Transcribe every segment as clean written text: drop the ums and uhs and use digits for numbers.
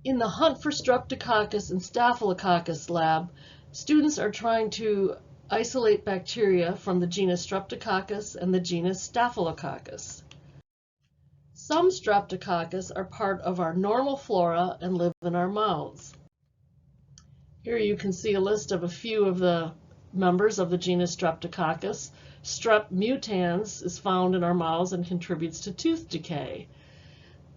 In the hunt for Streptococcus and Staphylococcus lab, students are trying to isolate bacteria from the genus Streptococcus and the genus Staphylococcus. Some Streptococcus are part of our normal flora and live in our mouths. Here you can see a list of a few of the members of the genus Streptococcus. Strep mutans is found in our mouths and contributes to tooth decay.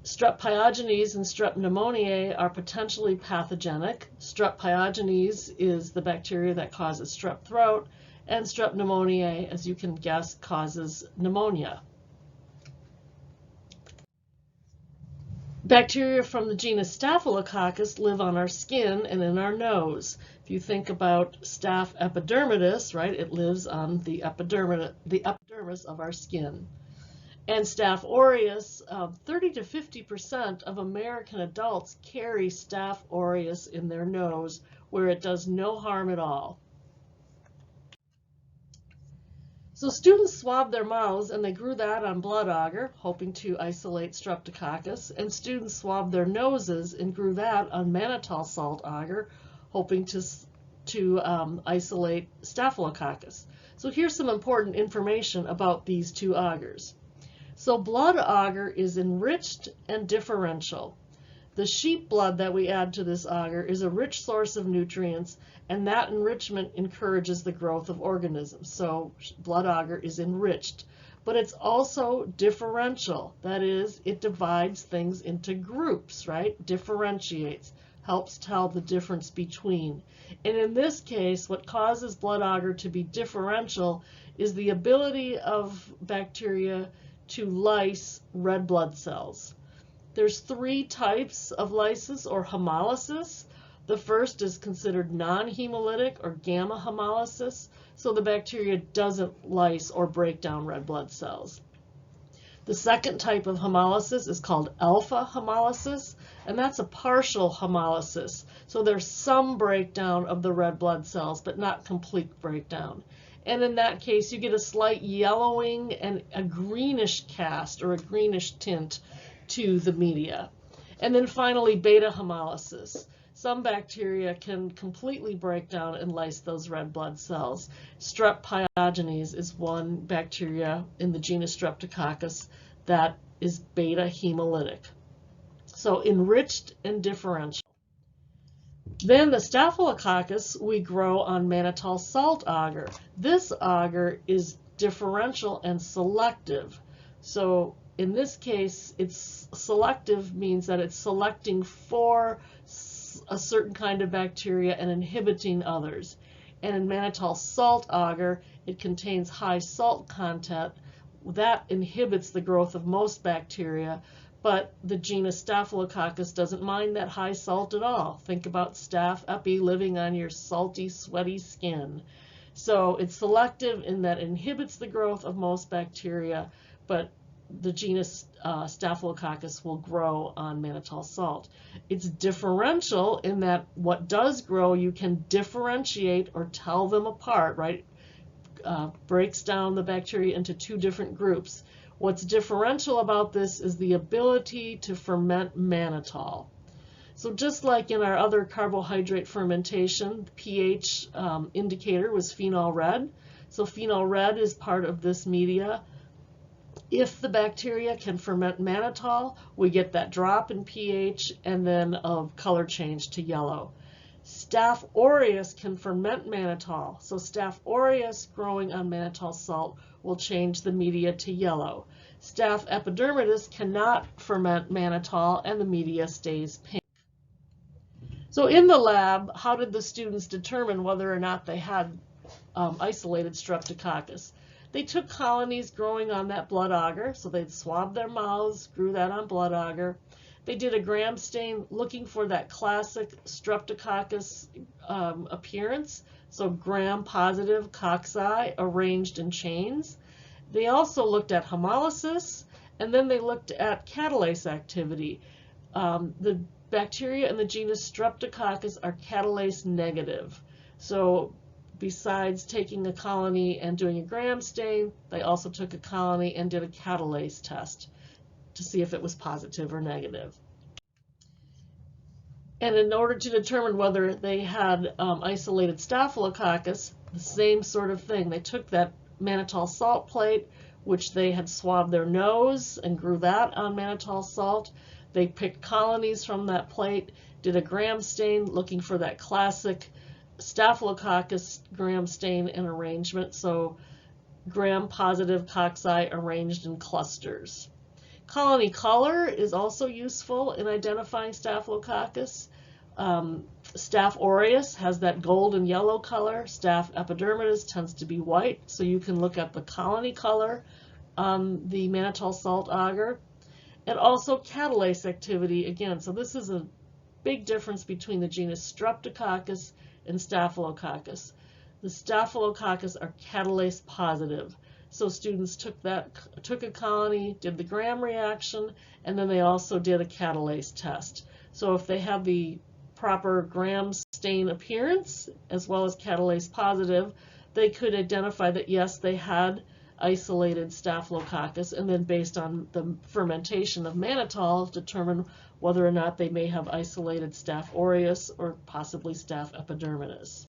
Strep pyogenes and Strep pneumoniae are potentially pathogenic. Strep pyogenes is the bacteria that causes strep throat, and Strep pneumoniae, as you can guess, causes pneumonia. Bacteria from the genus Staphylococcus live on our skin and in our nose. If you think about Staph epidermidis, right, it lives on the epidermis of our skin. And Staph aureus, 30 to 50% of American adults carry Staph aureus in their nose, where it does no harm at all. So students swabbed their mouths and they grew that on blood agar, hoping to isolate Streptococcus, and students swabbed their noses and grew that on mannitol salt agar, hoping to isolate Staphylococcus. So here's some important information about these two agars. So blood agar is enriched and differential. The sheep blood that we add to this agar is a rich source of nutrients, and that enrichment encourages the growth of organisms. So blood agar is enriched, but it's also differential. That is, it divides things into groups, right? Differentiates, helps tell the difference between. And in this case, what causes blood agar to be differential is the ability of bacteria to lyse red blood cells. There's three types of lysis or hemolysis. The first is considered non-hemolytic or gamma hemolysis, so the bacteria doesn't lyse or break down red blood cells. The second type of hemolysis is called alpha hemolysis, and that's a partial hemolysis. So there's some breakdown of the red blood cells, but not complete breakdown. And in that case, you get a slight yellowing and a greenish cast or a greenish tint to the media. And then finally, beta hemolysis. Some bacteria can completely break down and lyse those red blood cells. Strep pyogenes is one bacteria in the genus Streptococcus that is beta hemolytic. So enriched and differential. Then the Staphylococcus we grow on mannitol salt agar. This agar is differential and selective. So in this case, it's selective means that it's selecting for a certain kind of bacteria and inhibiting others. And in mannitol salt agar, it contains high salt content. That inhibits the growth of most bacteria, but the genus Staphylococcus doesn't mind that high salt at all. Think about Staph epi living on your salty, sweaty skin. So it's selective in that it inhibits the growth of most bacteria, but the genus Staphylococcus will grow on mannitol salt. It's differential in that what does grow, you can differentiate or tell them apart, right? Breaks down the bacteria into two different groups. What's differential about this is the ability to ferment mannitol. So just like in our other carbohydrate fermentation, the pH indicator was phenol red. So phenol red is part of this media. If the bacteria can ferment mannitol, we get that drop in pH and then a color change to yellow. Staph aureus can ferment mannitol. So Staph aureus growing on mannitol salt will change the media to yellow. Staph epidermidis cannot ferment mannitol and the media stays pink. So in the lab, how did the students determine whether or not they had isolated Streptococcus? They took colonies growing on that blood agar, so they'd swab their mouths, grew that on blood agar. They did a gram stain looking for that classic Streptococcus appearance, so gram-positive cocci arranged in chains. They also looked at hemolysis, and then they looked at catalase activity. The bacteria in the genus Streptococcus are catalase negative. So besides taking a colony and doing a gram stain, they also took a colony and did a catalase test to see if it was positive or negative. And in order to determine whether they had isolated Staphylococcus, the same sort of thing. They took that mannitol salt plate, which they had swabbed their nose and grew that on mannitol salt. They picked colonies from that plate, did a gram stain looking for that classic Staphylococcus gram stain and arrangement, so gram-positive cocci arranged in clusters. Colony color is also useful in identifying Staphylococcus. Staph aureus has that gold and yellow color. Staph epidermidis tends to be white, so you can look at the colony color on the mannitol salt agar. And also catalase activity again. So this is a big difference between the genus Streptococcus and Staphylococcus. The Staphylococcus are catalase positive. So students took a colony, did the gram reaction, and then they also did a catalase test. So if they have the proper gram stain appearance as well as catalase positive, they could identify that yes, they had isolated Staphylococcus, and then based on the fermentation of mannitol, determine whether or not they may have isolated Staph aureus or possibly Staph epidermidis.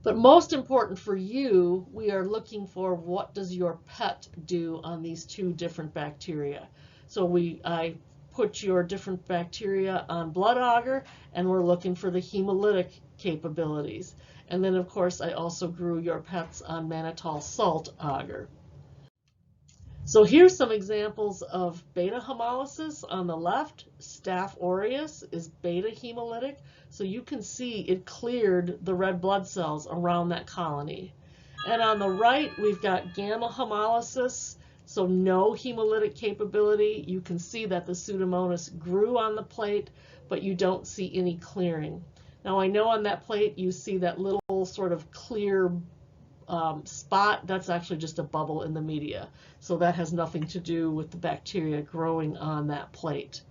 But most important for you, we are looking for what does your pet do on these two different bacteria. So I put your different bacteria on blood agar, and we're looking for the hemolytic capabilities. And then, of course, I also grew your pets on mannitol salt agar. So here's some examples of beta hemolysis. On the left, Staph aureus is beta hemolytic. So you can see it cleared the red blood cells around that colony. And on the right, we've got gamma hemolysis. So no hemolytic capability. You can see that the Pseudomonas grew on the plate, but you don't see any clearing. Now I know on that plate you see that little sort of clear spot. That's actually just a bubble in the media. So that has nothing to do with the bacteria growing on that plate.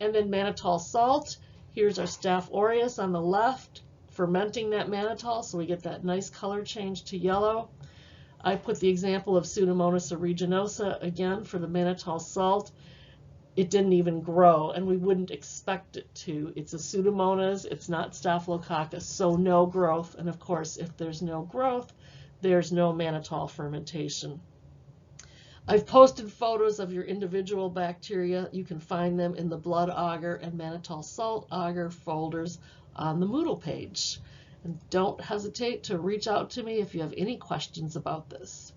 And then mannitol salt. Here's our Staph aureus on the left, fermenting that mannitol, so we get that nice color change to yellow. I put the example of Pseudomonas aeruginosa again for the mannitol salt. It didn't even grow, and we wouldn't expect it to. It's a Pseudomonas, it's not Staphylococcus, so no growth. And of course, if there's no growth, there's no mannitol fermentation. I've posted photos of your individual bacteria. You can find them in the blood agar and mannitol salt agar folders on the Moodle page. And don't hesitate to reach out to me if you have any questions about this.